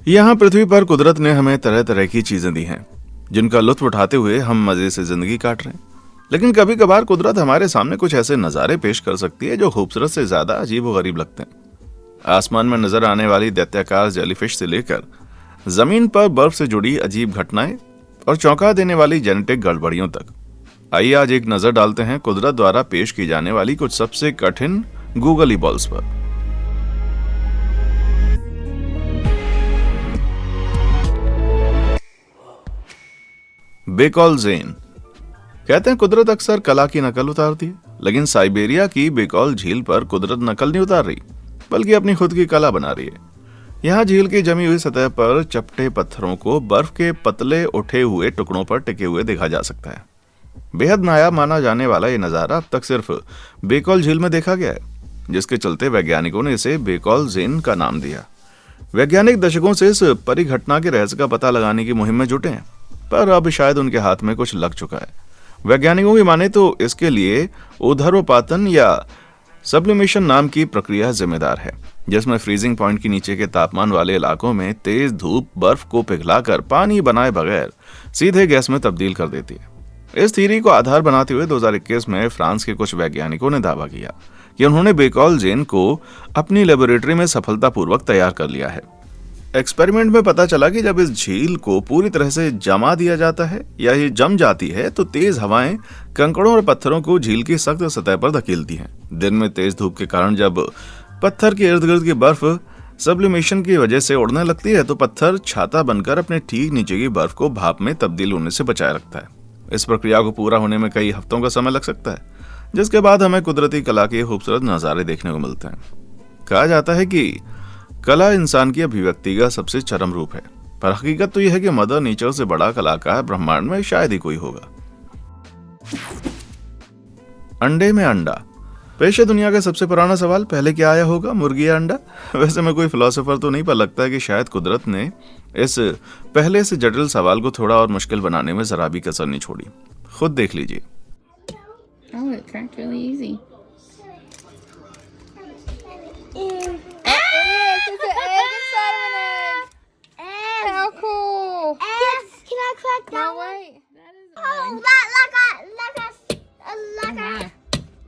यहाँ पृथ्वी पर कुदरत ने हमें तरह तरह की चीजें दी हैं, जिनका लुत्फ उठाते हुए हम मजे से जिंदगी काट रहे हैं। लेकिन कभी कभार कुदरत हमारे सामने कुछ ऐसे नज़ारे पेश कर सकती है जो खूबसूरत से ज्यादा अजीब व गरीब लगते हैं। आसमान में नजर आने वाली दैत्याकार जेलीफिश से लेकर जमीन पर बर्फ से जुड़ी अजीब घटनाएं और चौंका देने वाली जेनेटिक गड़बड़ियों तक। आइए आज एक नजर डालते हैं कुदरत द्वारा पेश की जाने वाली कुछ सबसे कठिन गूगली बॉल्स पर। बेकॉल ज़ेन। कहते हैं कुदरत अक्सर कला की नकल उतारती है, लेकिन साइबेरिया की बेकॉल झील पर कुदरत नकल नहीं उतार रही, बल्कि अपनी खुद की कला बना रही है। यहाँ झील की जमी हुई सतह पर चपटे पत्थरों को बर्फ के पतले उठे हुए टुकड़ों पर टिके हुए देखा जा सकता है। बेहद नायाब माना जाने वाला ये नज़ारा अब तक सिर्फ बेकॉल झील में देखा गया है, जिसके चलते वैज्ञानिकों ने इसे बेकॉल ज़ेन का नाम दिया। वैज्ञानिक दशकों से इस परिघटना के रहस्य का पता लगाने की मुहिम में जुटे हैं, पर अब शायद उनके हाथ में कुछ लग चुका है। वैज्ञानिकों की माने तो इसके लिए ऊर्ध्वपातन या सब्लिमेशन नाम की प्रक्रिया जिम्मेदार है, जिसमें फ्रीजिंग पॉइंट के नीचे के तापमान वाले इलाकों में तेज धूप बर्फ को पिघलाकर पानी बनाए बगैर सीधे गैस में तब्दील कर देती है। इस थ्योरी को आधार बनाते हुए 2021 में फ्रांस के कुछ वैज्ञानिकों ने दावा किया कि उन्होंने बेकॉल ज़ेन को अपनी लेबोरेटरी में सफलतापूर्वक तैयार कर लिया है। एक्सपेरिमेंट में पता चला कि जब इस झील को पूरी तरह से जमा दिया जाता है या ये जम जाती है तो तेज हवाएं कंकड़ों और पत्थरों को झील की सख्त सतह पर धकेलती हैं। दिन में तेज धूप के कारण जब पत्थर के इर्द गिर्द की बर्फ सब्लिमेशन की वजह से उड़ने लगती है तो पत्थर छाता बनकर अपने ठीक नीचे की बर्फ को भाप में तब्दील होने से बचाए रखता है। इस प्रक्रिया को पूरा होने में कई हफ्तों का समय लग सकता है, जिसके बाद हमें कुदरती कला के खूबसूरत नज़ारे देखने को मिलते हैं। कहा जाता है कि कला इंसान की अभिव्यक्ति का सबसे चरम रूप है, पर हकीकत तो यह है कि मदर नेचर से बड़ा कलाकार ब्रह्मांड में शायद ही कोई होगा। अंडे में अंडा। पेश है दुनिया का सबसे पुराना सवाल, पहले क्या आया होगा, मुर्गी या अंडा? वैसे मैं कोई फिलोसोफर तो नहीं, पर लगता है कि शायद कुदरत ने इस पहले से जटिल सवाल को थोड़ा और मुश्किल बनाने में जरा भी कसर नहीं छोड़ी। खुद देख लीजिए। Oh, it cracked really easy. It's an egg inside of an egg. Egg. How cool. Eggs. Can I crack that No, one? wait. That is Oh, an egg.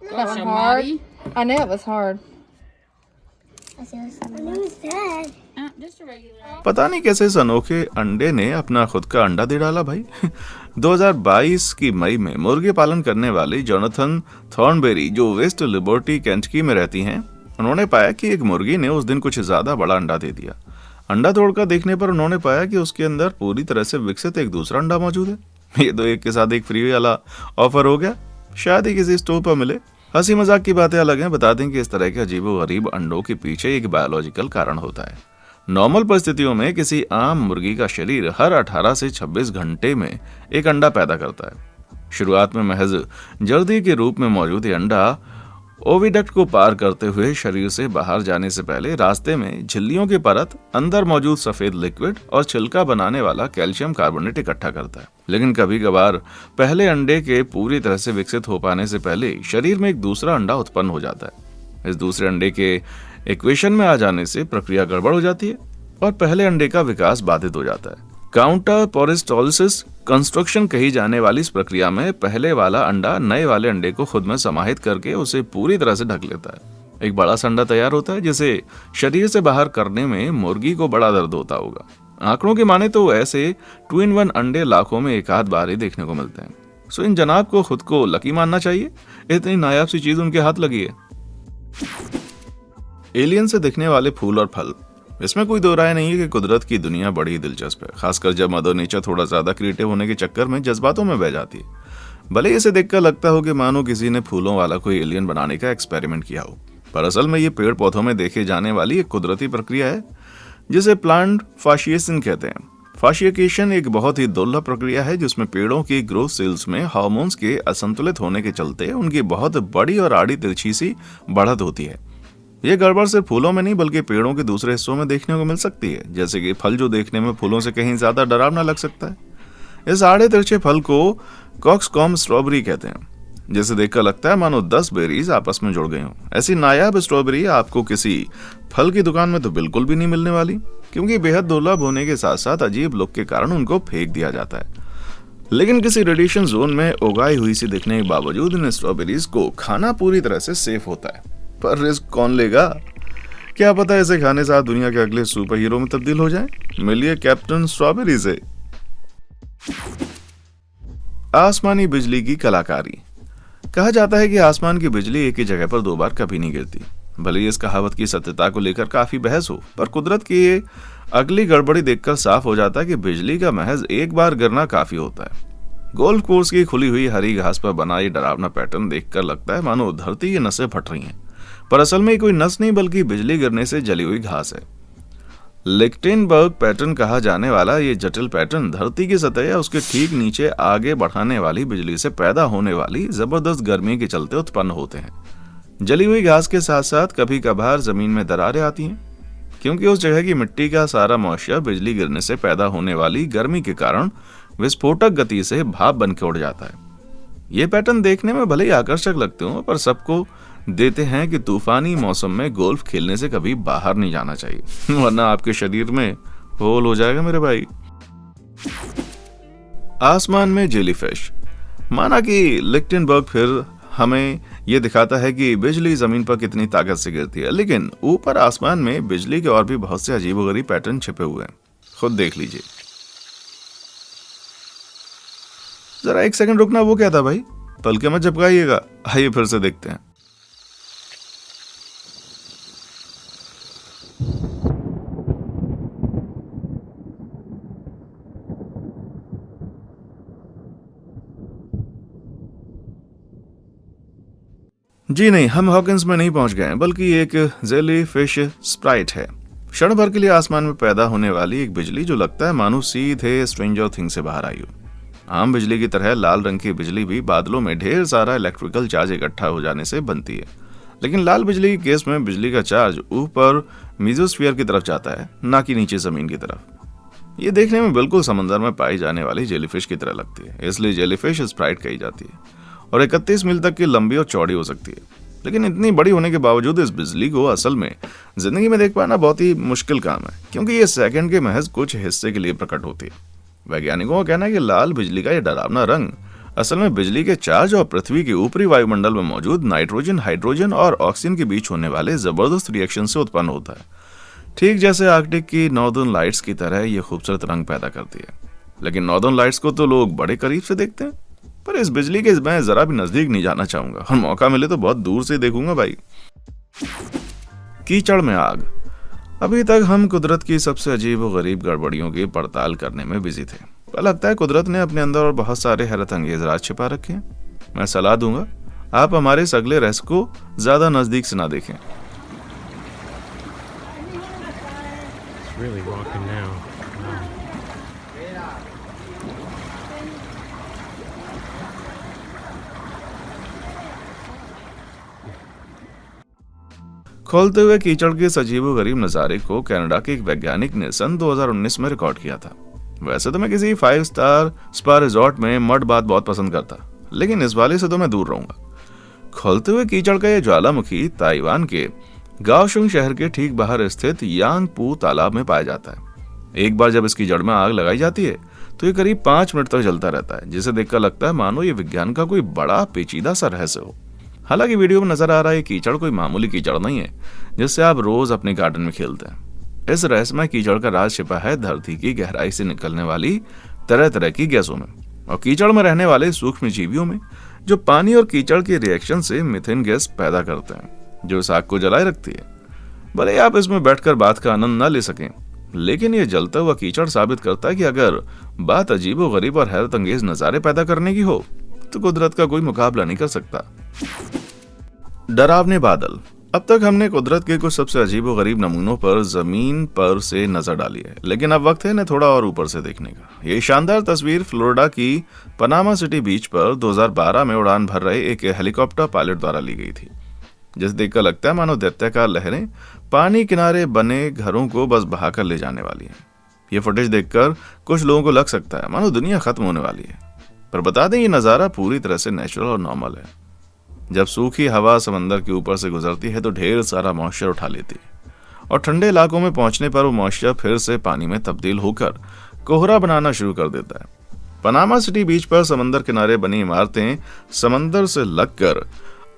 That was hard. I knew it was hard. Just a regular egg. पता नहीं कैसे इस अनोखे अंडे ने अपना खुद का अंडा दे डाला भाई। 2022 की मई में मुर्गी पालन करने वाली जोनाथन थॉर्नबेरी, जो वेस्ट लिबर्टी केंटकी में रहती हैं, उन्होंने पाया कि एक मुर्गी ने उस दिन कुछ ज्यादा बड़ा अंडा दे दिया। अंडा तोड़कर देखने पर उन्होंने पाया कि उसके अंदर पूरी तरह से विकसित एक दूसरा अंडा मौजूद है। ये तो एक के साथ एक फ्री वाला ऑफर हो गया, शायद ही किसी स्टोर पर मिले। हंसी मजाक की बातें अलग हैं, बता दें कि इस तरह के अजीबोगरीब अंडों के पीछे एक बायोलॉजिकल कारण होता है। नॉर्मल परिस्थितियों में किसी आम मुर्गी का शरीर हर 18 से 26 घंटे में एक अंडा पैदा करता है। शुरुआत में महज जर्दी के रूप में मौजूद ये अंडा ओविडक्ट को पार करते हुए शरीर से बाहर जाने से पहले रास्ते में झिल्लियों की परत, अंदर मौजूद सफेद लिक्विड और छिलका बनाने वाला कैल्शियम कार्बोनेट इकट्ठा करता है। लेकिन कभी कभार पहले अंडे के पूरी तरह से विकसित हो पाने से पहले शरीर में एक दूसरा अंडा उत्पन्न हो जाता है। इस दूसरे अंडे के इक्वेशन में आ जाने से प्रक्रिया गड़बड़ हो जाती है और पहले अंडे का विकास बाधित हो जाता है। काउंटर पोरिस्टोलिसिस कंस्ट्रक्शन कही जाने वाली इस प्रक्रिया में पहले वाला अंडा नए वाले अंडे को खुद में समाहित करके उसे पूरी तरह से ढक लेता है। एक बड़ा सा अंडा तैयार होता है, जिसे शरीर से बाहर करने में मुर्गी को बड़ा दर्द होता होगा। आंकड़ों की माने तो ऐसे 2-in-1 अंडे लाखों में एक आध बार ही देखने को मिलते हैं। सो इन जनाब को खुद को लकी मानना चाहिए, इतनी नायाब सी चीज उनके हाथ लगी है। एलियन से दिखने वाले फूल और फल। इसमें कोई दो राय नहीं है कि कुदरत की दुनिया बड़ी दिलचस्प है, खासकर जब मदर नेचर थोड़ा ज्यादा क्रिएटिव होने के चक्कर में जज्बातों में बह जाती है। भले इसे देखकर लगता हो कि मानो किसी ने फूलों वाला कोई एलियन बनाने का एक्सपेरिमेंट किया हो, पर असल में ये पेड़ पौधों में देखे जाने वाली एक कुदरती प्रक्रिया है जिसे प्लांट फाशिएशन कहते हैं। फाशिएशन एक बहुत ही दुर्लभ प्रक्रिया है जिसमें पेड़ों की ग्रोथ सेल्स में हार्मोन्स के असंतुलित होने के चलते उनकी बहुत बड़ी और आड़ी तिरछी सी बढ़त होती है। ये गड़बड़ सिर्फ फूलों में नहीं बल्कि पेड़ों के दूसरे हिस्सों में देखने को मिल सकती है, जैसे कि फल जो देखने में फूलों से कहीं ज्यादा डरावना लग सकता है। इस आड़े तिरछे फल को कॉक्सकॉम स्ट्रॉबेरी कहते हैं, जिसे देखकर लगता है मानो 10 बेरीज आपस में जुड़ गई हों। ऐसी नायाब स्ट्रॉबेरी आपको किसी फल की दुकान में तो बिल्कुल भी नहीं मिलने वाली, क्योंकि बेहद दुर्लभ होने के साथ साथ अजीब लुक के कारण उनको फेंक दिया जाता है। लेकिन किसी रेडिएशन जोन में उगाई हुई सी दिखने के बावजूद इन स्ट्रॉबेरीज को खाना पूरी तरह से सेफ होता है। पर रिस्क कौन लेगा? क्या पता इसे खाने से आप दुनिया के अगले सुपर हीरो में तब्दील हो जाएं? मिलिए कैप्टन स्ट्रॉबेरी से। आसमानी बिजली की कलाकारी। कहा जाता है कि आसमान की बिजली एक ही जगह पर 2 बार कभी नहीं गिरती। भले ही इस कहावत की सत्यता को लेकर काफी बहस हो, पर कुदरत की ये अगली गड़बड़ी देखकर साफ हो जाता है कि बिजली का महज एक बार गिरना काफी होता है। गोल्फ कोर्स की खुली हुई हरी घास पर बना ये डरावना पैटर्न देखकर लगता है मानो धरती की नसें फट रही हैं, पर असल में कोई नस नहीं बल्कि बिजली गिरने से जली हुई घास है। लिक्टेनबर्ग पैटर्न कहा जाने वाला ये जटिल पैटर्न धरती की सतह या उसके ठीक नीचे आगे बढ़ाने वाली बिजली से पैदा होने वाली जबरदस्त गर्मी के चलते उत्पन्न होते हैं। जली हुई घास के साथ साथ कभी कभार जमीन में दरारें आती हैं, क्योंकि उस जगह की मिट्टी का सारा मॉइस्चर बिजली गिरने से पैदा होने वाली गर्मी के कारण विस्फोटक गति से भाप बन के उड़ जाता है। ये पैटर्न देखने में भले ही आकर्षक लगते हो, पर सबको देते हैं कि तूफानी मौसम में गोल्फ खेलने से कभी बाहर नहीं जाना चाहिए, वरना आपके शरीर में होल हो जाएगा मेरे भाई। आसमान में जेलीफिश। माना कि लिक्टेनबर्ग फिर हमें यह दिखाता है कि बिजली जमीन पर कितनी ताकत से गिरती है, लेकिन ऊपर आसमान में बिजली के और भी बहुत से अजीबोगरीब पैटर्न छिपे हुए हैं। खुद देख लीजिए। जरा 1 सेकंड रुकना, वो क्या था भाई? पलके मत झपकाइएगा। आइए फिर से देखते हैं। जी नहीं, हम हॉकिंस में नहीं पहुंच गए हैं, बल्कि एक जेली फिश स्प्राइट है। क्षण भर के लिए आसमान में पैदा होने वाली एक बिजली जो लगता है मानो सीधे स्ट्रेंजर थिंग से बाहर आई हो। आम बिजली की तरह लाल रंग की बिजली भी बादलों में ढेर सारा इलेक्ट्रिकल चार्ज इकट्ठा हो जाने से बनती है, लेकिन लाल बिजली के केस में बिजली का चार्ज ऊपर मेसोस्फीयर की तरफ जाता है, ना कि नीचे जमीन की तरफ। ये देखने में बिल्कुल समंदर में पाई जाने वाली जेलीफिश की तरह लगती है, इसलिए जेलीफिश स्प्राइट कही जाती है और 31 मील तक की लंबी और चौड़ी हो सकती है। लेकिन इतनी बड़ी होने के बावजूद इस बिजली को असल में जिंदगी में देख पाना बहुत ही मुश्किल काम है, क्योंकि ये सेकंड के महज कुछ हिस्से के लिए प्रकट होती है। वैज्ञानिकों का कहना है कि लाल बिजली का यह डरावना रंग असल में बिजली के चार्ज और पृथ्वी के ऊपरी वायुमंडल में मौजूद नाइट्रोजन, हाइड्रोजन और ऑक्सीजन के बीच होने वाले जबरदस्त रिएक्शन से उत्पन्न होता है। ठीक जैसे आर्कटिक की नॉर्दर्न लाइट्स की तरह ये खूबसूरत रंग पैदा करती है। लेकिन नॉर्दर्न लाइट्स को तो लोग बड़े करीब से देखते हैं, पर इस बिजली के मैं जरा भी नजदीक नहीं जाना चाहूंगा, और मौका मिले तो बहुत दूर से देखूंगा भाई। कीचड़ में आग। अभी तक हम कुदरत की सबसे अजीब और गरीब गड़बड़ियों की पड़ताल करने में बिजी थे, पर लगता है कुदरत ने अपने अंदर और बहुत सारे हैरत अंगेज राज छिपा रखे हैं। मैं सलाह दूंगा आप हमारे इस अगले रहस्य को ज्यादा नजदीक से ना देखें। Really rocking now. खोलते हुए कीचड़ के अजीबो गरीब नजारे को कनाडा के एक वैज्ञानिक ने सन 2019 में रिकॉर्ड किया था। वैसे तो मैं किसी 5 स्टार स्पा रिजॉर्ट में मड बात बहुत पसंद करता, लेकिन इस वाले से तो मैं दूर रहूंगा। खोलते हुए कीचड़ का यह ज्वालामुखी ताइवान के गाओशुंग शहर के ठीक बाहर स्थित यांगपू तालाब में पाया जाता है। एक बार जब इसकी जड़ में आग लगाई जाती है तो ये करीब 5 मिनट तक जलता रहता है, जिसे देखकर लगता है मानो ये विज्ञान का कोई बड़ा पेचीदा सा रहस्य हो। हालांकि वीडियो में नजर आ रहा है कीचड़ कोई मामूली कीचड़ नहीं है जिससे आप रोज अपने गार्डन में खेलते हैं। इस रहस्यमय कीचड़ का राज छिपा है धरती की गहराई से निकलने वाली तरह तरह की गैसों में और कीचड़ में रहने वाले सूक्ष्म जीवियों में, जो पानी और कीचड़ के रिएक्शन से मीथेन गैस पैदा करते हैं, जो इस आग को जलाए रखती है। भले आप इसमें बैठकर बात का आनंद न ले सकें, लेकिन यह जलता हुआ कीचड़ साबित करता है कि अगर बात अजीबो गरीब और हैरत अंगेज नजारे पैदा करने की हो तो कुदरत का कोई मुकाबला नहीं कर सकता। डरावने बादल। अब तक हमने कुदरत के कुछ सबसे अजीबो गरीब नमूनों पर जमीन पर से नजर डाली है, लेकिन अब वक्त है इन्हें थोड़ा और ऊपर से देखने का। ये शानदार तस्वीर फ्लोरिडा की पनामा सिटी बीच पर 2012 में उड़ान भर रहे एक हेलीकॉप्टर पायलट द्वारा ली गई थी, जिसे देखकर लगता है मानो दैत्याकार लहरें पानी किनारे बने घरों को बस बहाकर ले जाने वाली हैं। ये फुटेज देखकर कुछ लोगों को लग सकता है मानो दुनिया खत्म होने वाली है, पर बता दें ये नजारा पूरी तरह से नेचुरल और नॉर्मल है। जब सूखी हवा समंदर के ऊपर से गुजरती है तो ढेर सारा मॉइस्चर उठा लेती है और ठंडे इलाकों में पहुंचने पर वो मॉइस्चर फिर से पानी में तब्दील होकर कोहरा बनाना शुरू कर देता है। पनामा सिटी बीच पर समंदर किनारे बनी इमारतें समंदर से लगकर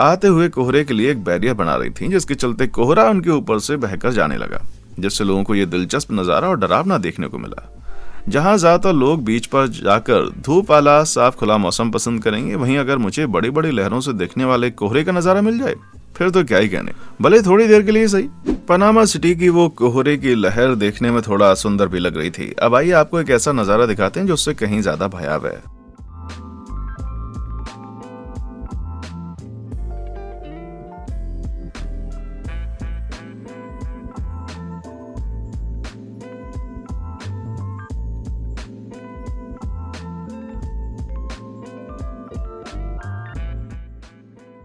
आते हुए कोहरे के लिए एक बैरियर बना रही थीं, जिसके चलते कोहरा उनके ऊपर से बहकर जाने लगा, जिससे लोगों को यह दिलचस्प नजारा और डरावना देखने को मिला। जहां ज्यादातर लोग बीच पर जाकर धूप वाला साफ खुला मौसम पसंद करेंगे, वहीं अगर मुझे बड़ी बड़ी लहरों से देखने वाले कोहरे का नजारा मिल जाए फिर तो क्या ही कहने, भले थोड़ी देर के लिए सही। पनामा सिटी की वो कोहरे की लहर देखने में थोड़ा सुंदर भी लग रही थी। अब आइए आपको एक ऐसा नजारा दिखाते हैं जो उससे कहीं ज्यादा भयावह है।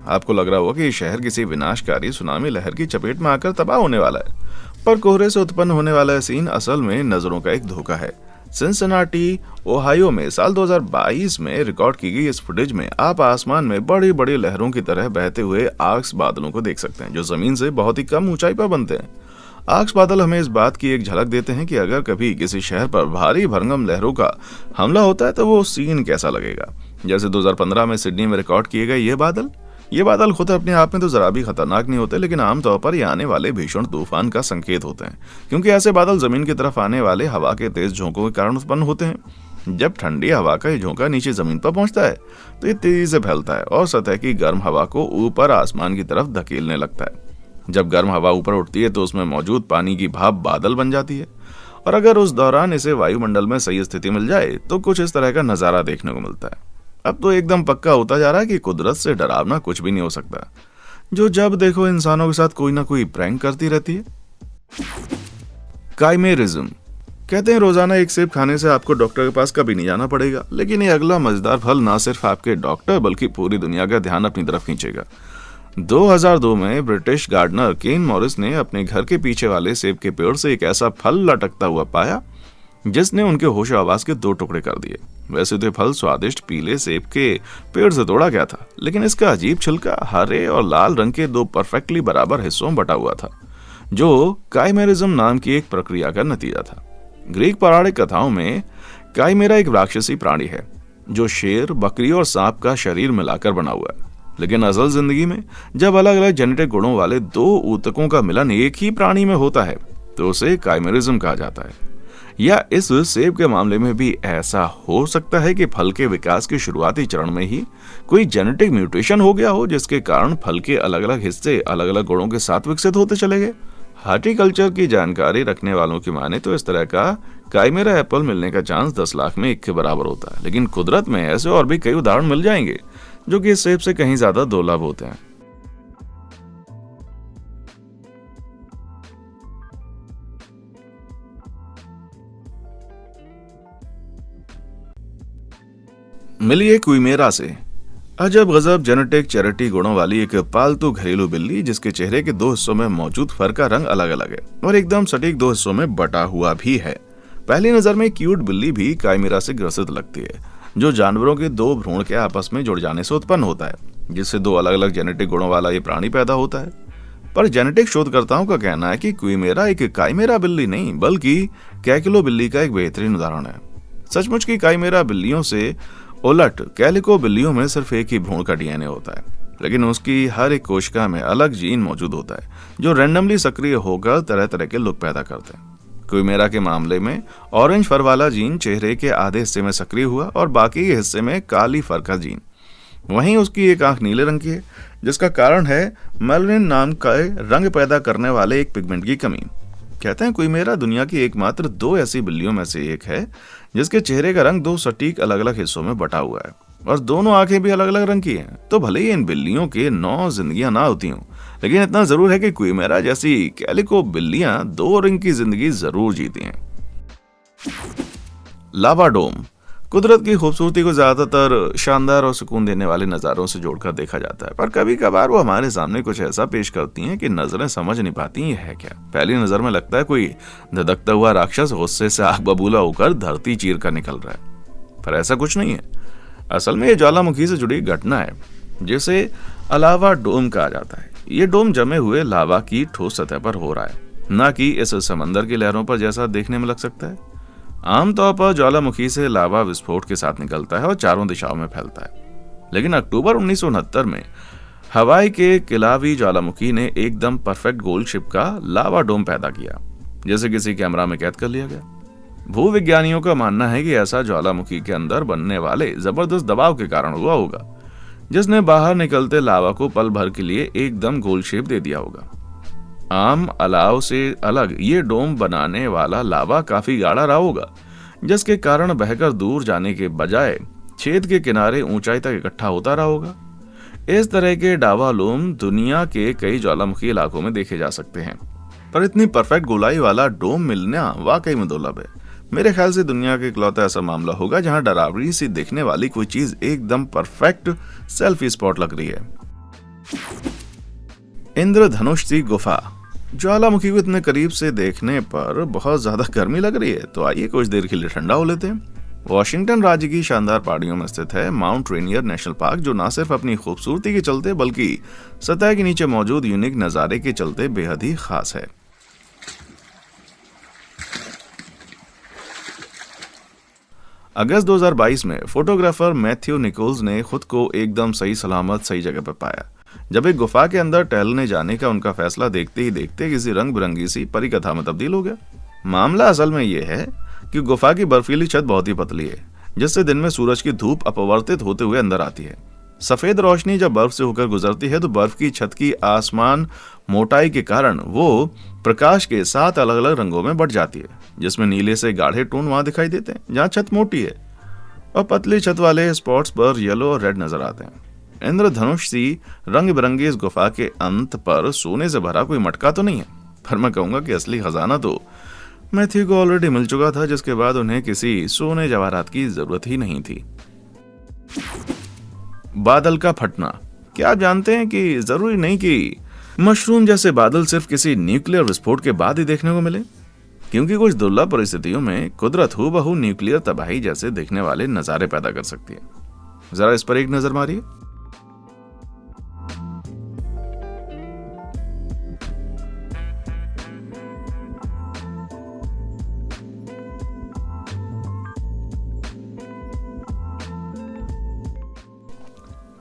आपको लग रहा होगा कि शहर किसी विनाशकारी सुनामी लहर की चपेट में आकर तबाह होने वाला है, पर कोहरे से उत्पन्न होने वाला सीन असल में नजरों का एक धोखा है। सिंसिनाटी, ओहायो में साल 2022 में रिकॉर्ड की गई इस फुटेज में आप आसमान में बड़ी बड़ी लहरों की तरह बहते हुए आर्क्स बादलों को देख सकते हैं, जो जमीन से बहुत ही कम ऊंचाई पर बनते हैं। आर्क्स बादल हमें इस बात की एक झलक देते हैं कि अगर कभी किसी शहर पर भारी भरंगम लहरों का हमला होता है तो वो सीन कैसा लगेगा। जैसे 2015 में सिडनी में रिकॉर्ड किए गए ये बादल खुद अपने आप में तो जरा भी खतरनाक नहीं होते, लेकिन आमतौर पर ये आने वाले भीषण तूफान का संकेत होते हैं, क्योंकि ऐसे बादल जमीन की तरफ आने वाले हवा के तेज झोंकों के कारण उत्पन्न होते हैं। जब ठंडी हवा का ये झोंका नीचे जमीन पर पहुंचता है तो ये तेजी से फैलता है और सतह की गर्म हवा को ऊपर आसमान की तरफ धकेलने लगता है। जब गर्म हवा ऊपर उठती है तो उसमें मौजूद पानी की भाप बादल बन जाती है, और अगर उस दौरान इसे वायुमंडल में सही स्थिति मिल जाए तो कुछ इस तरह का नजारा देखने को मिलता है। अब तो एकदम पक्का होता जा रहा है कि कुदरत से डरावना कुछ भी नहीं हो सकता, जो जब देखो इंसानों के साथ कोई ना कोई प्रैंक करती रहती है। काइमेरिज्म कहते हैं रोजाना एक सेब खाने से आपको डॉक्टर के पास कभी नहीं जाना पड़ेगा, लेकिन ये अगला मजेदार फल ना सिर्फ आपके डॉक्टर बल्कि पूरी दुनिया का ध्यान अपनी तरफ खींचेगा। 2002 में ब्रिटिश गार्डनर केन मॉरिस ने अपने घर के पीछे वाले सेब के पेड़ से एक ऐसा फल लटकता हुआ पाया जिसने उनके होशो हवास के 2 टुकड़े कर दिए। वैसे तो फल स्वादिष्ट पीले सेब के पेड़ से तोड़ा गया था, लेकिन इसका अजीब छिलका हरे और लाल रंग के 2 परफेक्टली बराबर हिस्सों में बटा हुआ था, जो काइमेरिज्म नाम की एक प्रक्रिया का नतीजा था। ग्रीक पौराणिक कथाओं में काइमेरा एक राक्षसी प्राणी है जो शेर, बकरी और सांप का शरीर मिलाकर बना हुआ है, लेकिन असल जिंदगी में जब अलग अलग जेनेटिक गुणों वाले 2 ऊतकों का मिलन एक ही प्राणी में होता है तो उसे काइमेरिज्म कहा जाता है। या इस सेब के मामले में भी ऐसा हो सकता है कि फल के विकास के शुरुआती चरण में ही कोई जेनेटिक म्यूटेशन हो गया हो, जिसके कारण फल के अलग अलग हिस्से अलग अलग गुणों के साथ विकसित होते चले गए। हार्टिकल्चर की जानकारी रखने वालों की माने तो इस तरह का काइमेरा एप्पल मिलने का चांस 10 लाख में 1 के बराबर होता है, लेकिन कुदरत में ऐसे और भी कई उदाहरण मिल जाएंगे जो कि इस सेब से कहीं ज्यादा दुर्लभ होते हैं। मिलिए क्विमेरा से। अजब गजब जेनेटिक चैरिटी गुणों वाली एक पालतू घरेलू बिल्ली जिसके चेहरे के 2 हिस्सों में मौजूद फर का रंग अलग अलग है और एकदम सटीक 2 हिस्सों में बटा हुआ भी है। पहली नजर में क्यूट बिल्ली भी काइमेरा से ग्रसित लगती है, जो जानवरों के 2 भ्रूण के आपस में जुड़ जाने से उत्पन्न होता है, जिससे 2 अलग अलग जेनेटिक गुणों वाला ये प्राणी पैदा होता है। पर जेनेटिक शोधकर्ताओं का कहना है कि क्विमेरा एक काइमेरा बिल्ली नहीं बल्कि कैकिलो बिल्ली का एक बेहतरीन उदाहरण है। सचमुच की काइमेरा बिल्लियों से उलट कैलिको बिल्लियों में सिर्फ एक ही भ्रूण का डीएनए होता है, लेकिन उसकी हर एक कोशिका में अलग जीन मौजूद होता है जो रैंडमली सक्रिय होकर तरह तरह के लुक पैदा करते हैं। क्विमेरा के मामले में ऑरेंज फर वाला जीन चेहरे के आधे हिस्से में सक्रिय हुआ और बाकी के हिस्से में काली फर का जीन। वहीं उसकी एक आंख नीले रंग की है, जिसका कारण है मेलानिन नाम का रंग पैदा करने वाले एक पिगमेंट की कमी। कहते हैं क्विमेरा दुनिया की एकमात्र 2 ऐसी बिल्लियों में से एक है जिसके चेहरे का रंग 2 सटीक अलग अलग हिस्सों में बटा हुआ है और दोनों आंखें भी अलग अलग रंग की हैं। तो भले ही इन बिल्लियों के 9 जिंदगियां ना होती हों, लेकिन इतना जरूर है कि क्विमेरा जैसी कैलिको बिल्लियां 2 रंग की जिंदगी जरूर जीती हैं। लावा डोम कुदरत की खूबसूरती को ज्यादातर शानदार और सुकून देने वाले नजारों से जोड़कर देखा जाता है, पर कभी कभार वो हमारे सामने कुछ ऐसा पेश करती हैं कि नजरें समझ नहीं पाती ये है क्या। पहली नजर में लगता है कोई धधकता हुआ राक्षस गुस्से से आग बबूला होकर धरती चीर कर निकल रहा है, पर ऐसा कुछ नहीं है। असल में ये ज्वालामुखी से जुड़ी घटना है जिसे अलावा डोम कहा जाता है। ये डोम जमे हुए लावा की ठोस सतह पर हो रहा है ना कि इस समंदर की लहरों पर जैसा देखने में लग सकता है। आमतौर पर ज्वालामुखी से लावा विस्फोट के साथ निकलता है और चारों दिशाओं में फैलता है, लेकिन अक्टूबर 1969 में हवाई के किलावी ज्वालामुखी ने एकदम परफेक्ट गोल शेप का लावा डोम पैदा किया, जैसे किसी कैमरा में कैद कर लिया गया। भूविज्ञानियों का मानना है कि ऐसा ज्वालामुखी के अंदर बनने वाले जबरदस्त दबाव के कारण हुआ होगा, जिसने बाहर निकलते लावा को पल भर के लिए एकदम गोल शेप दे दिया होगा। आम अलाव से अलग ये डोम बनाने वाला लावा काफी गाढ़ा रहा होगा, जिसके कारण बहकर दूर जाने के बजाय छेद के किनारे ऊंचाई तक इकट्ठा होता रहा होगा। इस तरह के डावालोम दुनिया के कई ज्वालामुखी इलाकों में देखे जा सकते हैं, पर इतनी परफेक्ट गोलाई वाला डोम मिलना वाकई में दुर्लभ है। मेरे ख्याल से दुनिया के इकलौता ऐसा मामला होगा जहां डरावनी सी दिखने वाली कोई चीज एकदम परफेक्ट सेल्फी स्पॉट लग रही है। इंद्रधनुष सी गुफा। ज्वालामुखी को इतने करीब से देखने पर बहुत ज्यादा गर्मी लग रही है, तो आइए कुछ देर के लिए ठंडा हो लेते हैं। वॉशिंगटन राज्य की शानदार पहाड़ियों में स्थित है माउंट रेनियर नेशनल पार्क, जो न सिर्फ अपनी खूबसूरती के चलते बल्कि सतह के नीचे मौजूद यूनिक नजारे के चलते बेहद ही खास है। अगस्त 2022 में फोटोग्राफर मैथ्यू निकोल्स ने खुद को एकदम सही सलामत सही जगह पर पाया, जब एक गुफा के अंदर टहलने जाने का उनका फैसला देखते ही देखते किसी रंग बिरंगी सी परी कथा में तब्दील हो गया। मामला असल में यह है कि गुफा की बर्फीली छत बहुत ही पतली है, जिससे दिन में सूरज की धूप अपवर्तित होते हुए अंदर आती है। सफेद रोशनी जब बर्फ से होकर गुजरती है तो बर्फ की छत की आसमान मोटाई के कारण वो प्रकाश के 7 अलग अलग रंगों में बट जाती है, जिसमें नीले से गाढ़े टोन वहां दिखाई देते हैं जहां छत मोटी है, और पतली छत वाले स्पॉट्स पर येलो और रेड नजर आते हैं। इंद्रधनुष सी रंग बिरंगी इस गुफा के अंत पर सोने से भरा कोई मटका तो नहीं है, पर मैं कहूंगा कि असली खजाना तो मैथ्यू को ऑलरेडी मिल चुका था, जिसके बाद उन्हें किसी सोने जवाहरात की जरूरत ही नहीं थी। बादल का फटना। क्या आप जानते हैं कि जरूरी नहीं कि मशरूम जैसे बादल सिर्फ किसी न्यूक्लियर विस्फोट के बाद ही देखने को मिले, क्योंकि कुछ दुर्लभ परिस्थितियों में कुदरत हूबहू न्यूक्लियर तबाही जैसे दिखने वाले नजारे पैदा कर सकती है। जरा इस पर एक नजर मारिए।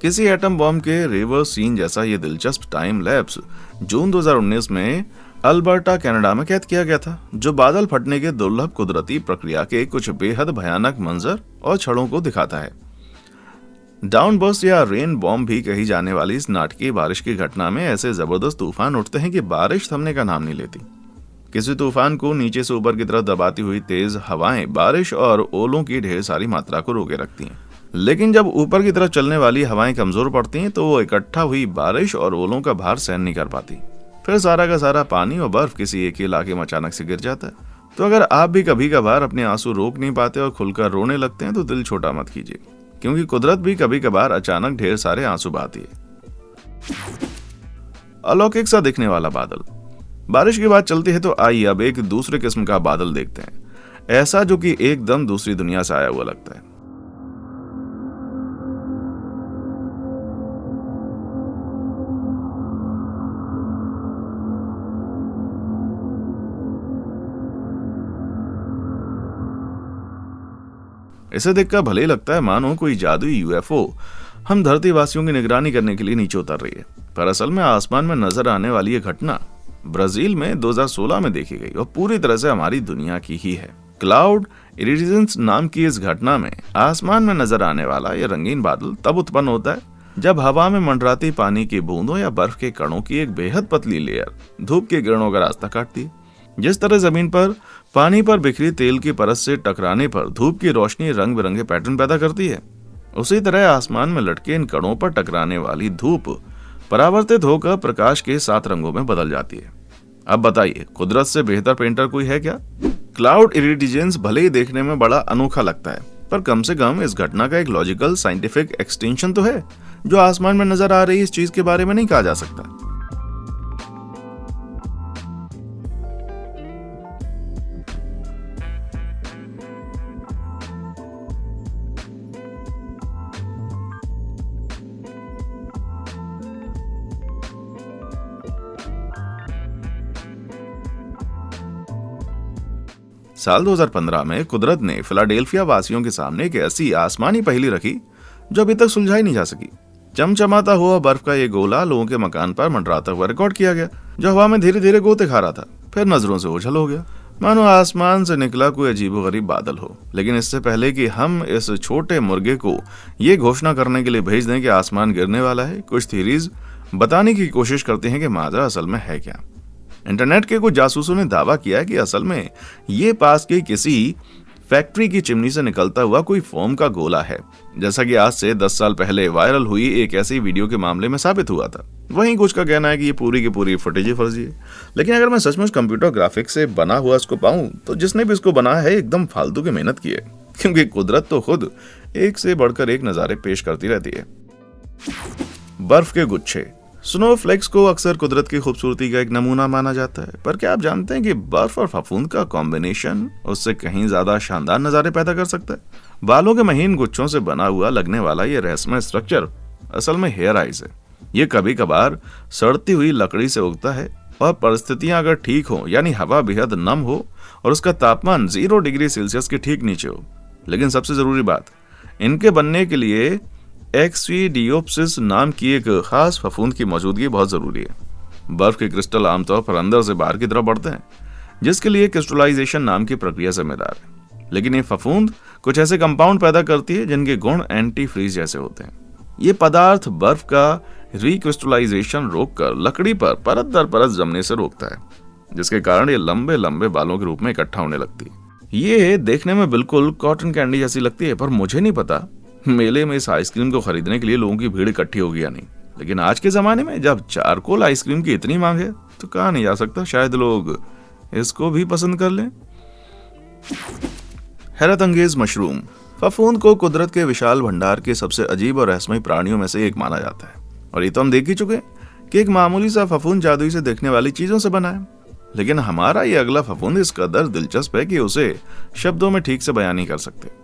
किसी एटम बॉम्ब के रिवर्स सीन जैसा ये दिलचस्प टाइम लैप्स जून 2019 में अल्बर्टा कनाडा में कैद किया गया था, जो बादल फटने के दुर्लभ कुदरती प्रक्रिया के कुछ बेहद भयानक मंजर और क्षणों को दिखाता है। डाउनबर्स्ट या रेन बॉम्ब भी कही जाने वाली इस नाटकीय बारिश की घटना में ऐसे जबरदस्त तूफान उठते हैं कि बारिश थमने का नाम नहीं लेती। किसी तूफान को नीचे से ऊपर की तरफ दबाती हुई तेज हवाएं बारिश और ओलों की ढेर सारी मात्रा को रोके रखती हैं, लेकिन जब ऊपर की तरफ चलने वाली हवाएं कमजोर पड़ती हैं तो वो इकट्ठा हुई बारिश और ओलों का भार सहन नहीं कर पाती। फिर सारा का सारा पानी और बर्फ किसी एक ही इलाके में अचानक से गिर जाता है। तो अगर आप भी कभी कभार अपने आंसू रोक नहीं पाते और खुलकर रोने लगते हैं तो दिल छोटा मत कीजिए, क्योंकि कुदरत भी कभी कभार अचानक ढेर सारे आंसू बहाती है। अलौकिक सा दिखने वाला बादल। बारिश की बात चलती है तो आइए अब एक दूसरे किस्म का बादल देखते हैं, ऐसा जो कि एकदम दूसरी दुनिया से आया हुआ लगता है। इसे देखकर भले ही लगता है मानो कोई जादुई यूएफओ हम धरतीवासियों की निगरानी करने के लिए नीचे उतर रही है, पर असल में आसमान में नजर आने वाली ये घटना ब्राजील में 2016 में देखी गई और पूरी तरह से हमारी दुनिया की ही है। क्लाउड इरिडिजेंस नाम की इस घटना में आसमान में नजर आने वाला यह रंगीन बादल तब उत्पन्न होता है जब हवा में मंडराती पानी की बूंदों या बर्फ के कणों की एक बेहद पतली लेयर धूप की किरणों का रास्ता काटती है। जिस तरह जमीन पर पानी पर बिखरी तेल की परत से टकराने पर धूप की रोशनी रंग बिरंगे पैटर्न पैदा करती है, उसी तरह आसमान में लटके इन कणों पर टकराने वाली धूप परावर्तित होकर प्रकाश के 7 रंगों में बदल जाती है। अब बताइए, कुदरत से बेहतर पेंटर कोई है क्या? क्लाउड इरिडिजेंस भले ही देखने में बड़ा अनोखा लगता है, पर कम से कम इस घटना का एक लॉजिकल साइंटिफिक एक्सटेंशन तो है, जो आसमान में नजर आ रही इस चीज के बारे में नहीं कहा जा सकता। साल 2015 में कुदरत ने फिलाडेल्फिया वासियों के सामने एक ऐसी आसमानी पहेली रखी जो अभी तक सुलझाई नहीं जा सकी। चमचमाता हुआ बर्फ का ये गोला लोगों के मकान पर मंडराता हुआ रिकॉर्ड किया गया, जो हवा में धीरे धीरे गोते खा रहा था, फिर नजरों से ओझल हो गया, मानो आसमान से निकला कोई अजीबोगरीब बादल हो। लेकिन इससे पहले कि हम इस छोटे मुर्गे को ये घोषणा करने के लिए भेज दें कि आसमान गिरने वाला है, कुछ थ्योरीज बताने की कोशिश करते हैं कि माजरा असल में है क्या। इंटरनेट के कुछ जासूसों ने दावा किया है कि असल में ये पास के किसी फैक्ट्री की चिमनी से निकलता हुआ कोई फोम का गोला है, जैसा कि आज से 10 साल पहले वायरल हुई एक ऐसी वीडियो के मामले में साबित हुआ था। वहीं कुछ का कहना है कि ये पूरी की पूरी फुटेज ही फर्जी है। लेकिन अगर मैं सचमुच कंप्यूटर ग्राफिक्स से बना हुआ इसको पाऊं तो जिसने भी इसको बनाया है एकदम फालतू की मेहनत की है, क्योंकि कुदरत तो खुद एक से बढ़कर एक नजारे पेश करती रहती है। बर्फ के गुच्छे। स्नोफ्लेक्स को अक्सर कुदरत की खूबसूरती का एक नमूना माना जाता है, पर क्या आप जानते हैं कि बर्फ और फफूंद का कॉम्बिनेशन उससे कहीं ज्यादा शानदार नजारे पैदा कर सकता है। बालों के महीन गुच्छों से बना हुआ लगने वाला ये रहस्यमय स्ट्रक्चर असल में हेयर आइज है। ये कभी कभार सड़ती हुई लकड़ी से उगता है और परिस्थितियां अगर ठीक हो, यानी हवा बेहद नम हो और उसका तापमान 0 डिग्री सेल्सियस के ठीक नीचे हो। लेकिन सबसे जरूरी बात, इनके बनने के लिए एक्सवीडियोप्सिस नाम की एक खास फफूंद की मौजूदगी बहुत जरूरी है। बर्फ के क्रिस्टल आमतौर पर अंदर से बाहर की तरफ बढ़ते हैं, जिसके लिए क्रिस्टलाइजेशन नाम की प्रक्रिया जिम्मेदार है। लेकिन ये फफूंद कुछ ऐसे कंपाउंड पैदा करती है जिनके गुण एंटी फ्रीज जैसे होते हैं। ये पदार्थ बर्फ का रिक्रिस्टलाइजेशन रोककर लकड़ी पर परत दर परत जमने से रोकता है, जिसके कारण ये लंबे लंबे बालों के रूप में इकट्ठा होने लगती है। ये देखने में बिल्कुल कॉटन कैंडी जैसी लगती है, पर मुझे नहीं पता मेले में इस आइसक्रीम को खरीदने के लिए लोगों की भीड़ इकट्ठी होगी या नहीं। लेकिन आज के जमाने में जब चारकोल आइसक्रीम की इतनी मांग है तो कहा नहीं जा सकता, शायद लोग इसको भी पसंद कर लें। हैरत अंगेज मशरूम। फफूंद को कुदरत के विशाल भंडार के सबसे अजीब और रहस्यमय प्राणियों में से एक माना जाता है, और ये तो हम देख ही चुके हैं कि एक मामूली सा फफूंद जादुई से देखने वाली चीजों से बना है। लेकिन हमारा ये अगला फफूंद इस कदर दिलचस्प है कि उसे शब्दों में ठीक से बयान नहीं कर सकते।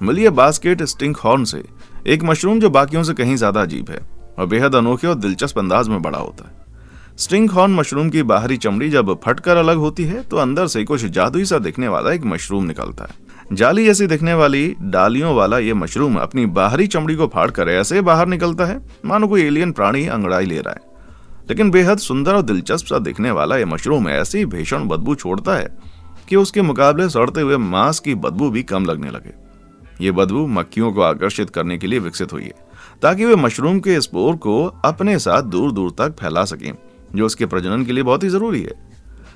मिलिए बास्केट स्टिंक हॉर्न से, एक मशरूम जो बाकियों से कहीं ज्यादा अजीब है और बेहद अनोखे और दिलचस्प अंदाज में बड़ा होता है। स्टिंक हॉर्न मशरूम की बाहरी चमड़ी जब फटकर अलग होती है तो अंदर से कुछ जादुई सा दिखने वाला एक मशरूम निकलता है। जाली जैसी दिखने वाली डालियों वाला ये मशरूम अपनी बाहरी चमड़ी को फाड़कर ऐसे बाहर निकलता है मानो कोई एलियन प्राणी अंगड़ाई ले रहा है। लेकिन बेहद सुंदर और दिलचस्प सा दिखने वाला ये मशरूम ऐसी भीषण बदबू छोड़ता है कि उसके मुकाबले सड़ते हुए मांस की बदबू भी कम लगने लगे। ये बदबू मक्खियों को आकर्षित करने के लिए विकसित हुई है, ताकि वे मशरूम के स्पोर को अपने साथ दूर दूर तक फैला सकें, जो उसके प्रजनन के लिए बहुत ही जरूरी है।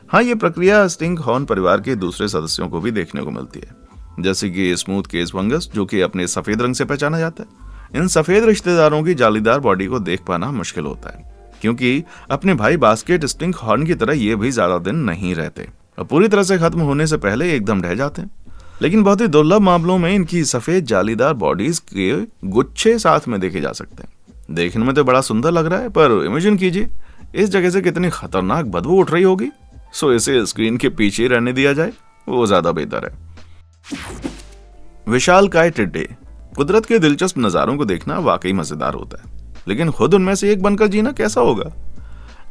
हाँ, ये प्रक्रिया स्टिंक हॉर्न परिवार के दूसरे सदस्यों को भी देखने को मिलती है, जैसे कि स्मूथ केज फंगस, जो कि अपने सफेद रंग से पहचाना जाता है। इन सफेद रिश्तेदारों की जालीदार बॉडी को देख पाना मुश्किल होता है, क्योंकि अपने भाई बास्केट स्टिंक हॉर्न की तरह ये भी ज्यादा दिन नहीं रहते और पूरी तरह से खत्म होने से पहले एकदम ढह जाते हैं। लेकिन बहुत ही दुर्लभ मामलों में इनकी सफेद जालीदार बॉडीज के गुच्छे साथ में देखे जा सकते हैं। देखने में तो बड़ा सुंदर लग रहा है, पर इमेजिन कीजिए इस जगह से कितनी खतरनाक बदबू उठ रही होगी। सो इसे स्क्रीन के पीछे रहने दिया जाए, वो ज्यादा बेहतर है। विशालकाय टिड्डे। कुदरत के दिलचस्प नजारों को देखना वाकई मजेदार होता है, लेकिन खुद उनमें से एक बनकर जीना कैसा होगा।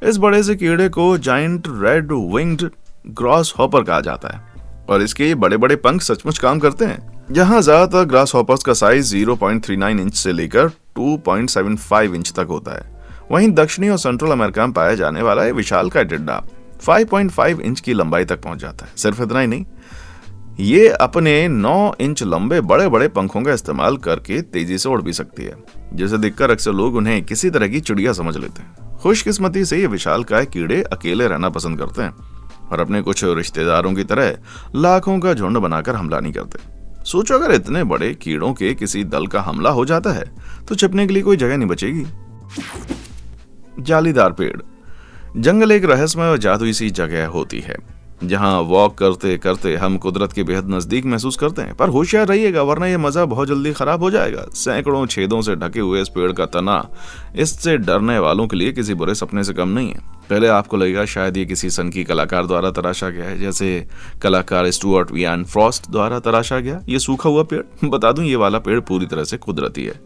इस बड़े से कीड़े को giant red winged grass hopper कहा जाता है, और इसके बड़े बड़े पंख सचमुच काम करते हैं। जहां ज्यादातर ग्रास हॉपर्स का साइज 0.39 इंच से लेकर 2.75 इंच तक होता है, वहीं दक्षिणी और सेंट्रल अमेरिका में पाया जाने वाला है विशालकाय टिड्डा 5.5 इंच की लंबाई तक पहुंच जाता है। सिर्फ इतना ही नहीं, ये अपने 9 इंच लंबे बड़े बड़े पंखों का इस्तेमाल करके तेजी से उड़ भी सकती है, जिसे देखकर अक्सर लोग उन्हें किसी तरह की चिड़िया समझ लेते हैं। खुशकिस्मती से ये विशालकाय कीड़े अकेले रहना पसंद करते हैं और अपने कुछ रिश्तेदारों की तरह लाखों का झुंड बनाकर हमला नहीं करते। सोचो, अगर इतने बड़े कीड़ों के किसी दल का हमला हो जाता है तो छिपने के लिए कोई जगह नहीं बचेगी। जालीदार पेड़। जंगल एक रहस्यमय और जादुई सी जगह होती है, जहां वॉक करते करते हम कुदरत के बेहद नजदीक महसूस करते हैं। पर होशियार रहिएगा, वरना यह मजा बहुत जल्दी खराब हो जाएगा। सैकड़ों छेदों से ढके हुए इस पेड़ का तना इससे डरने वालों के लिए किसी बुरे सपने से कम नहीं है। पहले आपको लगेगा शायद ये किसी सनकी कलाकार द्वारा तराशा गया है, जैसे कलाकार स्टुअर्ट वियान फ्रॉस्ट द्वारा तराशा गया ये सूखा हुआ पेड़। बता दूं, ये वाला पेड़ पूरी तरह से कुदरती है।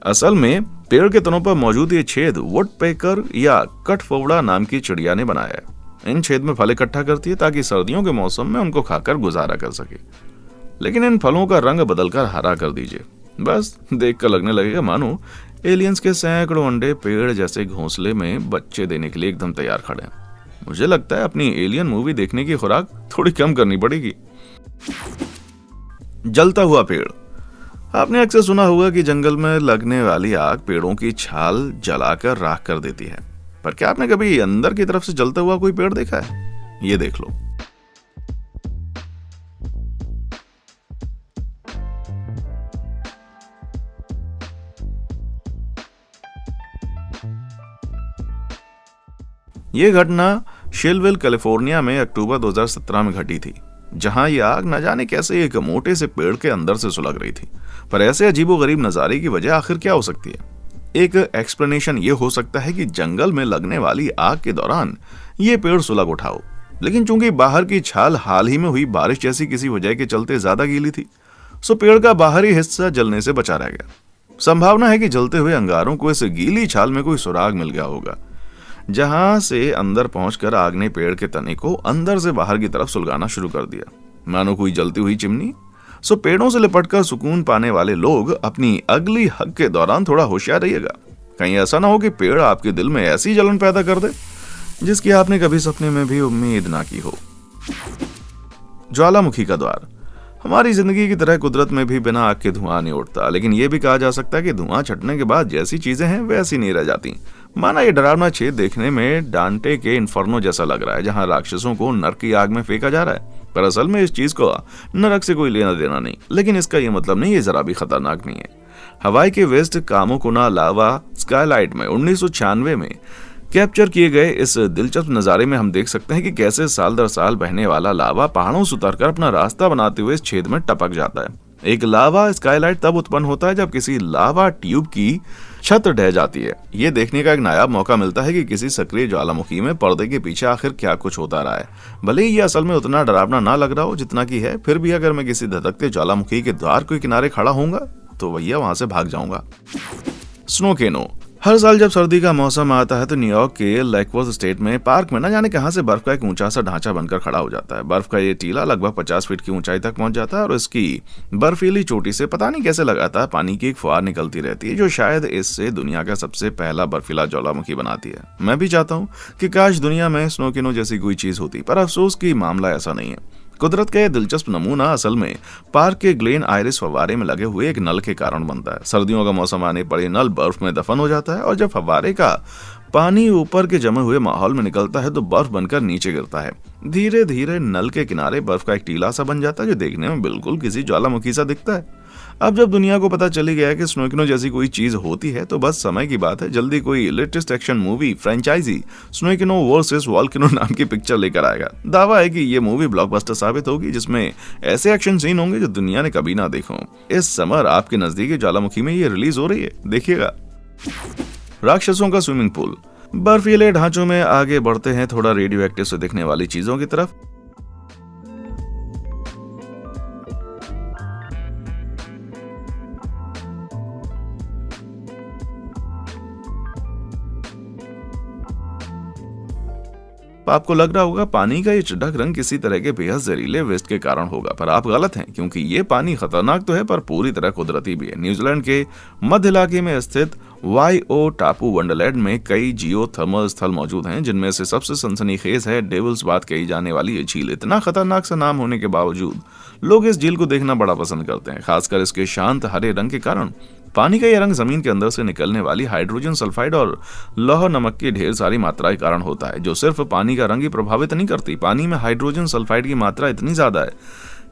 असल में पेड़ के तनों पर मौजूद ये छेद वुडपेकर या कठफोवड़ा नाम की चिड़िया ने बनाया है। इन छेद में फल इकट्ठा करती है ताकि सर्दियों के मौसम में उनको खाकर गुजारा कर सके। लेकिन इन फलों का रंग बदलकर हरा कर दीजिए, बस देखकर लगने लगेगा मानो एलियंस के सैकड़ों अंडे पेड़ जैसे घोंसले में बच्चे देने के लिए एकदम तैयार खड़े हैं। मुझे लगता है अपनी एलियन मूवी देखने की खुराक थोड़ी कम करनी पड़ेगी। जलता हुआ पेड़। आपने अक्सर सुना होगा कि जंगल में लगने वाली आग पेड़ों की छाल जलाकर राख कर देती है, पर क्या आपने कभी अंदर की तरफ से जलता हुआ कोई पेड़ देखा है? ये देख लो। यह घटना शिलविल कैलिफोर्निया में अक्टूबर 2017 में घटी थी, जहां यह आग न जाने कैसे एक मोटे से पेड़ के अंदर से सुलग रही थी। पर ऐसे अजीबोगरीब नजारे की वजह आखिर क्या हो सकती है? एक एक्सप्लेनेशन ये हो सकता है कि जंगल में लगने वाली आग के दौरान ये पेड़ सुलग उठा हो, लेकिन चूंकि बाहर की छाल हाल ही में हुई बारिश जैसी किसी वजह के चलते ज्यादा गीली थी, सो पेड़ का बाहरी हिस्सा जलने से बचा रह गया। संभावना है कि जलते हुए अंगारों को इस गीली छाल में कोई सुराग मिल गया होगा, जहां से अंदर पहुंचकर आग ने पेड़ के तने को अंदर से बाहर की तरफ सुलगाना शुरू कर दिया, मानो कोई जलती हुई चिमनी। सो पेड़ों से लिपटकर सुकून पाने वाले लोग अपनी अगली हक के दौरान थोड़ा होशियार रहिएगा। कहीं ऐसा ना हो कि पेड़ आपके दिल में ऐसी जलन पैदा कर दे जिसकी आपने कभी सपने में भी उम्मीद ना की हो। ज्वालामुखी का द्वार। हमारी जिंदगी की तरह कुदरत में भी बिना आग के धुआं नहीं उठता, लेकिन यह भी कहा जा सकता है कि धुआं छटने के बाद जैसी चीजें हैं वैसी नहीं रह जाती। माना ये डरावना छेद देखने में डांटे के इन्फर्नो जैसा लग रहा है, जहां राक्षसों को नरक की आग में फेंका जा रहा है, पर असल में इस चीज को नरक से कोई लेना देना नहीं। लेकिन इसका यह मतलब नहीं, ये जरा भी खतरनाक नहीं है। हवाई के वेस्ट कामोकुना लावा स्काईलाइट में 1996 में कैप्चर किए गए इस दिलचस्प नजारे में हम देख सकते हैं कि कैसे साल दर साल बहने वाला लावा पहाड़ों से उतरकर अपना रास्ता बनाते हुए इस छेद में टपक जाता है। एक लावा स्काईलाइट तब उत्पन्न होता है जब किसी लावा ट्यूब की छत ढह जाती है। ये देखने का एक नायाब मौका मिलता है कि किसी सक्रिय ज्वालामुखी में पर्दे के पीछे आखिर क्या कुछ होता रहा है। भले ही ये असल में उतना डरावना ना लग रहा हो जितना की है, फिर भी अगर मैं किसी धधकते ज्वालामुखी के द्वार के किनारे खड़ा होऊंगा तो भैया वहां से भाग जाऊंगा। स्नो केनो। हर साल जब सर्दी का मौसम आता है तो न्यूयॉर्क के लेकवर्थ स्टेट में पार्क में न जाने कहां से बर्फ का एक ऊंचा सा ढांचा बनकर खड़ा हो जाता है। बर्फ का ये टीला लगभग 50 फीट की ऊंचाई तक पहुंच जाता है और इसकी बर्फीली चोटी से पता नहीं कैसे लगातार पानी की एक फुहार निकलती रहती है, जो शायद इससे दुनिया का सबसे पहला बर्फीला ज्वालामुखी बनाती है। मैं भी चाहता हूँ कि काश दुनिया में स्नो केनो जैसी कोई चीज होती, पर अफसोस की मामला ऐसा नहीं है। कुदरत का यह दिलचस्प नमूना असल में पार्क के ग्लेन आयरिस फव्वारे में लगे हुए एक नल के कारण बनता है। सर्दियों का मौसम आने पर यह नल बर्फ में दफन हो जाता है और जब फव्वारे का पानी ऊपर के जमे हुए माहौल में निकलता है तो बर्फ बनकर नीचे गिरता है। धीरे धीरे नल के किनारे बर्फ का एक टीला सा बन जाता है, जो देखने में बिल्कुल किसी ज्वालामुखी सा दिखता है। अब जब दुनिया को पता चली गया कि स्नो केनो जैसी कोई चीज होती है तो बस समय की बात है, जल्दी कोई latest action movie franchise Snowcano versus Volcano नाम की पिक्चर लेकर आएगा। दावा है कि ये मूवी ब्लॉकबस्टर साबित होगी, जिसमें ऐसे एक्शन सीन होंगे जो दुनिया ने कभी ना देखो। इस समर आपके नजदीकी ज्वालामुखी में ये रिलीज हो रही है, देखिएगा। राक्षसों का स्विमिंग पूल। बर्फीले ढांचों में आगे बढ़ते हैं थोड़ा रेडियो एक्टिव से दिखने वाली चीजों की तरफ। आपको लग रहा होगा पानी का ये चटक रंग किसी तरह के बेहद जहरीले वेस्ट के कारण होगा, पर आप गलत हैं, क्योंकि ये पानी खतरनाक तो है पर पूरी तरह कुदरती भी है। न्यूजीलैंड के मध्य इलाके में स्थित वाईओ टापू वंडरलैंड में कई जियोथर्मल स्थल मौजूद हैं, जिनमें से सबसे सनसनीखेज है डेविल्स बाथ कही जाने वाली ये झील। इतना खतरनाक सा नाम होने के बावजूद लोग इस झील को देखना बड़ा पसंद करते हैं, खासकर इसके शांत हरे रंग के कारण। पानी का यह रंग जमीन के अंदर से निकलने वाली हाइड्रोजन सल्फाइड और लौह नमक की ढेर सारी मात्रा के कारण होता है, जो सिर्फ पानी का रंग ही प्रभावित नहीं करती। पानी में हाइड्रोजन सल्फाइड की मात्रा इतनी ज्यादा है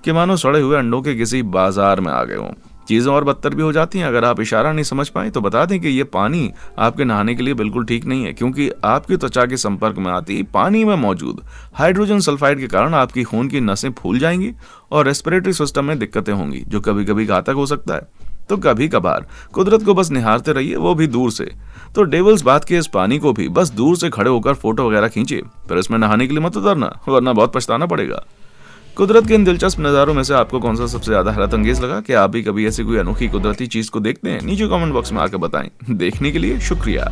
कि मानो सड़े हुए अंडों के किसी बाजार में आ गए हों। चीजें और बदतर भी हो जाती हैं अगर आप इशारा नहीं समझ पाए तो बता दें कि ये पानी आपके नहाने के लिए बिल्कुल ठीक नहीं है, क्योंकि आपकी त्वचा के संपर्क में आती पानी में मौजूद हाइड्रोजन सल्फाइड के कारण आपकी खून की नसें फूल जाएंगी और रेस्पिरेटरी सिस्टम में दिक्कतें होंगी, जो कभी कभी घातक हो सकता है। तो कभी कभार कुदरत को बस निहारते रहिए, वो भी दूर से। तो डेविल्स बाथ के इस पानी को भी बस दूर से खड़े होकर फोटो वगैरह खींचिए, पर इसमें नहाने के लिए मत उतरना, वरना बहुत पछताना पड़ेगा। कुदरत के इन दिलचस्प नज़ारों में से आपको कौन सा सबसे ज्यादा हैरत अंगेज लगा? क्या आप भी कभी ऐसी कोई अनोखी कुदरती चीज को देखते हैं? नीचे कमेंट बॉक्स में आकर बताएं। देखने के लिए शुक्रिया।